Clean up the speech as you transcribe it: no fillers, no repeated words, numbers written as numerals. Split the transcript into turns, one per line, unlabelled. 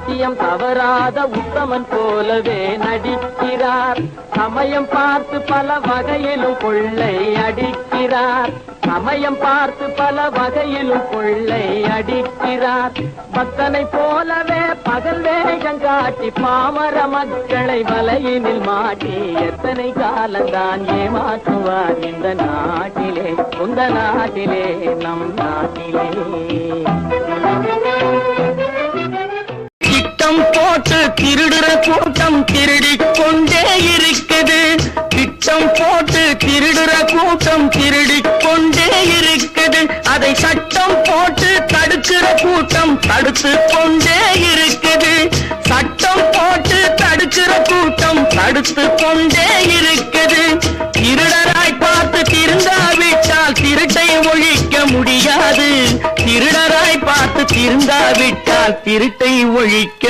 சத்தியம் தவறாத உத்தமன் போலவே நடிக்கிறார். சமயம் பார்த்து பல வகையிலும் கொள்ளை அடிக்கிறார். சமயம் பார்த்து பல வகையிலும் கொள்ளை அடிக்கிறார். பக்தனை போலவே பகல் வேகம் காட்டி பாமர மக்களை வலையினில் மாட்டி எத்தனை காலந்தான் ஏமாற்றுவார் இந்த நாட்டிலே, உந்த நாட்டிலே, நம் நாட்டிலே. திட்டம் போட்டு திருடுற கூட்டம் திருடிக் கொண்டே இருக்குது. திட்டம் போட்டு திருடுற கூட்டம் திருடிக் கொண்டே இருக்குது. அதை சட்டம் போட்டு தடுக்கிற கூட்டம் தடுத்து கொண்டே இருக்குது. சட்டம் போட்டு தடுக்கிற கூட்டம் தடுத்து கொண்டே இருக்குது. திருடராய் பார்த்து திருந்தாவிட்டால் திருட்டை ஒழிக்க முடியாது. திருடராய் பார்த்து திருந்தாவிட்டால் திருட்டை ஒழிக்க